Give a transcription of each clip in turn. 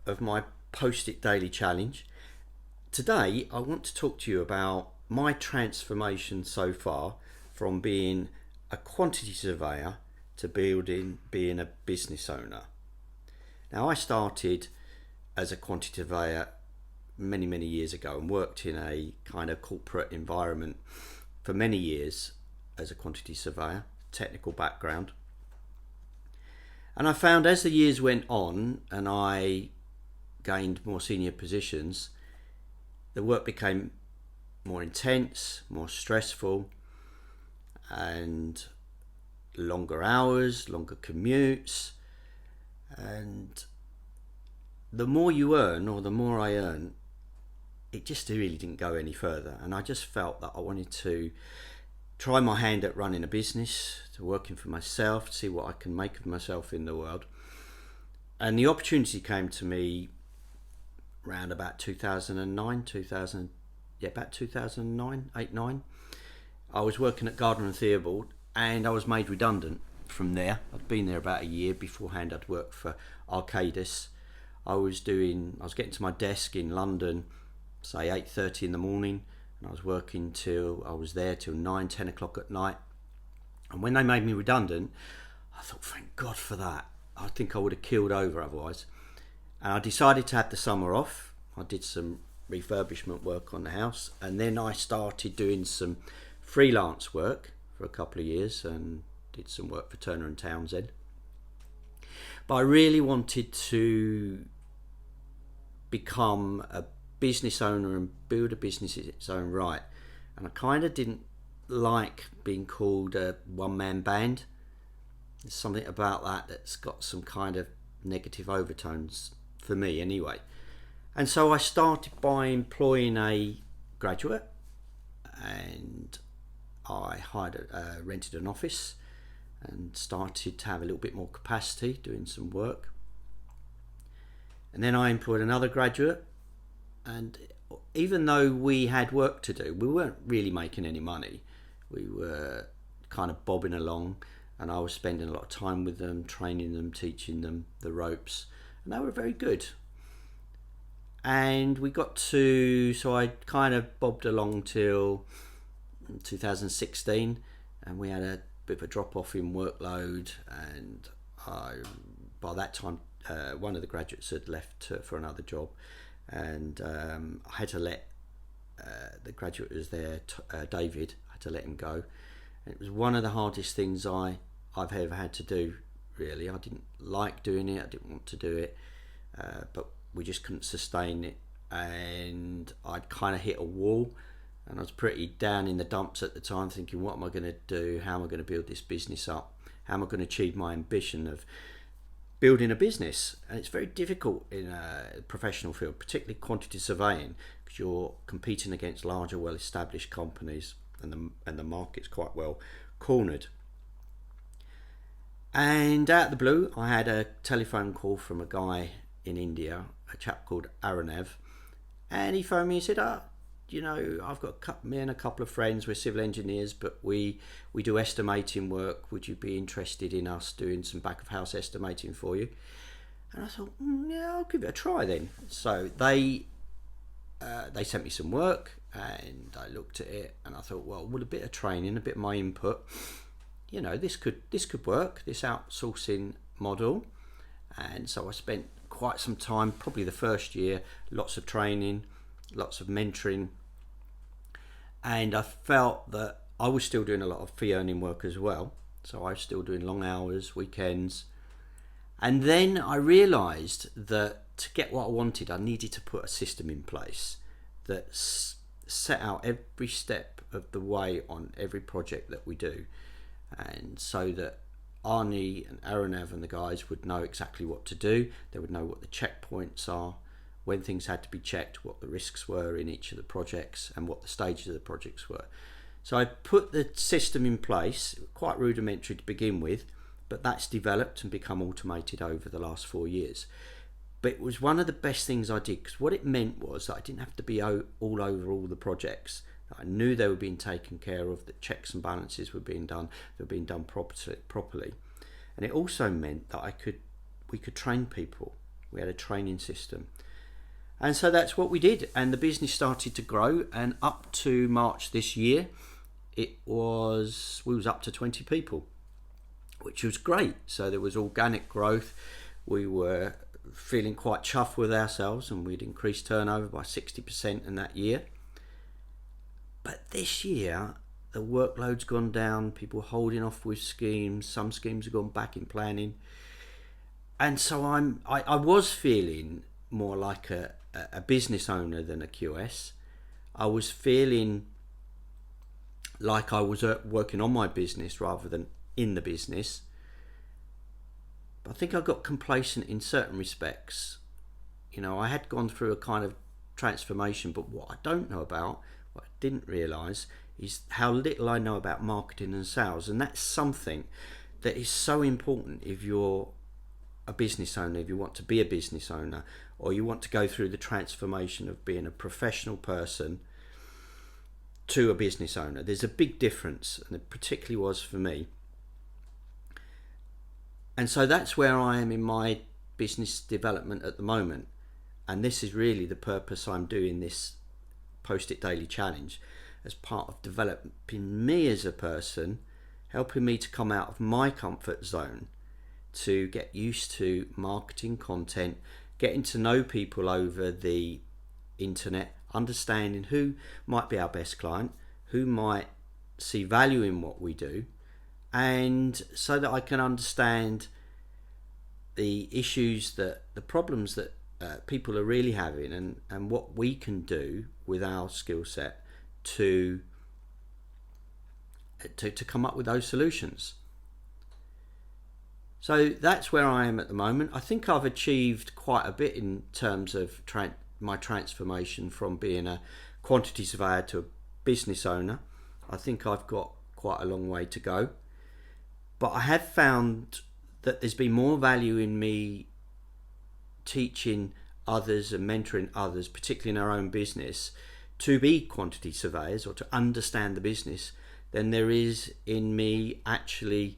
of my Post-it Daily Challenge. Today, I want to talk to you about my transformation so far from being a quantity surveyor to being a business owner. Now, I started as a quantity surveyor many years ago and worked in a kind of corporate environment for many years as a quantity surveyor, technical background. And I found as the years went on and I gained more senior positions, the work became more intense, more stressful, and longer hours, longer commutes. And the more you earn, or the more I earn, it just really didn't go any further. And I just felt that I wanted to try my hand at running a business, to working for myself, to see what I can make of myself in the world. And the opportunity came to me around about 2009, about 2009, 8-9. I was working at Gardner and Theobald and I was made redundant from there. I'd been there about a year. Beforehand I'd worked for Arcadis. I was getting to my desk in London, say 8:30 in the morning, and I was working till 9, 10 o'clock at night. And when they made me redundant, I thought, thank God for that. I think I would have killed over otherwise. And I decided to have the summer off. I did some refurbishment work on the house, and then I started doing some freelance work for a couple of years and did some work for Turner and Townsend. But I really wanted to become a business owner and build a business in its own right. And I kind of didn't like being called a one-man band. There's something about that that's got some kind of negative overtones for me anyway. And so I started by employing a graduate, and I rented an office and started to have a little bit more capacity doing some work. And then I employed another graduate, and even though we had work to do, we weren't really making any money. We were kind of bobbing along, and I was spending a lot of time with them, training them, teaching them the ropes, and they were very good. And so I kind of bobbed along till 2016, and we had a bit of a drop off in workload, and by that time one of the graduates had left for another job, and I had to let the graduate who was there, David, I had to let him go. And it was one of the hardest things I've ever had to do, really. I didn't like doing it, I didn't want to do it, but we just couldn't sustain it, and I'd kind of hit a wall, and I was pretty down in the dumps at the time, thinking, what am I going to do? How am I going to build this business up? How am I going to achieve my ambition of building a business? And it's very difficult in a professional field, particularly quantity surveying, because you're competing against larger, well-established companies, and the market's quite well cornered. And out of the blue, I had a telephone call from a guy in India, a chap called Aranav, and he phoned me and said, I've got me and a couple of friends, we're civil engineers, but we do estimating work. Would you be interested in us doing some back of house estimating for you? And I thought, yeah, I'll give it a try then. So they sent me some work, and I looked at it, and I thought, well, with a bit of training, a bit of my input, this could work, this outsourcing model. And so I spent quite some time, probably the first year, lots of training, lots of mentoring, and I felt that I was still doing a lot of fee earning work as well. So I was still doing long hours, weekends. And then I realised that to get what I wanted, I needed to put a system in place that set out every step of the way on every project that we do, and so that Arnie and Aranav and the guys would know exactly what to do. They would know what the checkpoints are, when things had to be checked, what the risks were in each of the projects, and what the stages of the projects were. So I put the system in place, quite rudimentary to begin with, but that's developed and become automated over the last 4 years. But it was one of the best things I did, because what it meant was that I didn't have to be all over all the projects. I knew they were being taken care of, that checks and balances were being done, they were being done properly. And it also meant that we could train people. We had a training system. And so that's what we did, and the business started to grow, and up to March this year we was up to 20 people, which was great. So there was organic growth. We were feeling quite chuffed with ourselves, and we'd increased turnover by 60% in that year. But this year the workload's gone down, people holding off with schemes, some schemes have gone back in planning, and so I was feeling more like a business owner than a QS. I was feeling like I was working on my business rather than in the business. But I think I got complacent in certain respects. You know, I had gone through a kind of transformation, but what I don't know about, what I didn't realise, is how little I know about marketing and sales. And that's something that is so important if you're a business owner, if you want to be a business owner, or you want to go through the transformation of being a professional person to a business owner. There's a big difference, and it particularly was for me. And so that's where I am in my business development at the moment. And this is really the purpose I'm doing this Post-it Daily Challenge, as part of developing me as a person, helping me to come out of my comfort zone, to get used to marketing content, getting to know people over the internet, understanding who might be our best client, who might see value in what we do, and so that I can understand the issues, the problems that people are really having, and what we can do with our skill set to come up with those solutions. So that's where I am at the moment. I think I've achieved quite a bit in terms of my transformation from being a quantity surveyor to a business owner. I think I've got quite a long way to go. But I have found that there's been more value in me teaching others and mentoring others, particularly in our own business, to be quantity surveyors or to understand the business than there is in me actually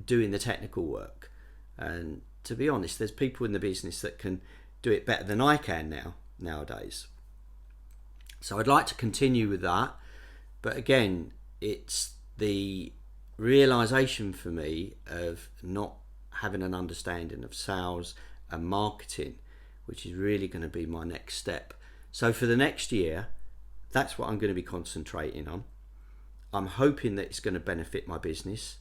doing the technical work. And to be honest, there's people in the business that can do it better than I can nowadays. So I'd like to continue with that, but again, it's the realization for me of not having an understanding of sales and marketing, which is really going to be my next step. So for the next year, that's what I'm going to be concentrating on. I'm hoping that it's going to benefit my business.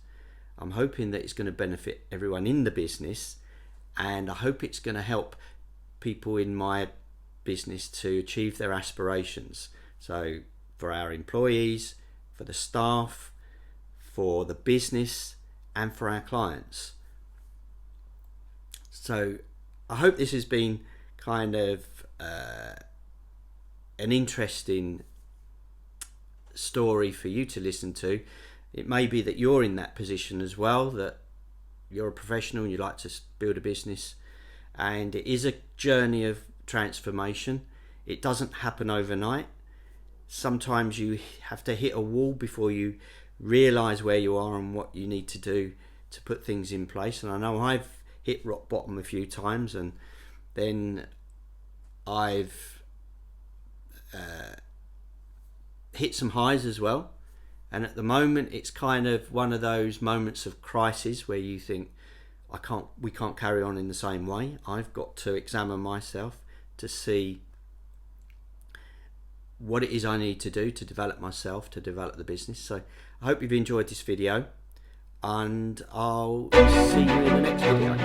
I'm hoping that it's going to benefit everyone in the business, and I hope it's going to help people in my business to achieve their aspirations. So for our employees, for the staff, for the business, and for our clients. So I hope this has been kind of an interesting story for you to listen to. It may be that you're in that position as well, that you're a professional and you like to build a business, and it is a journey of transformation. It doesn't happen overnight. Sometimes you have to hit a wall before you realize where you are and what you need to do to put things in place. And I know I've hit rock bottom a few times, and then I've hit some highs as well. And at the moment, it's kind of one of those moments of crisis where you think, we can't carry on in the same way. I've got to examine myself to see what it is I need to do to develop myself, to develop the business. So I hope you've enjoyed this video, and I'll see you in the next video.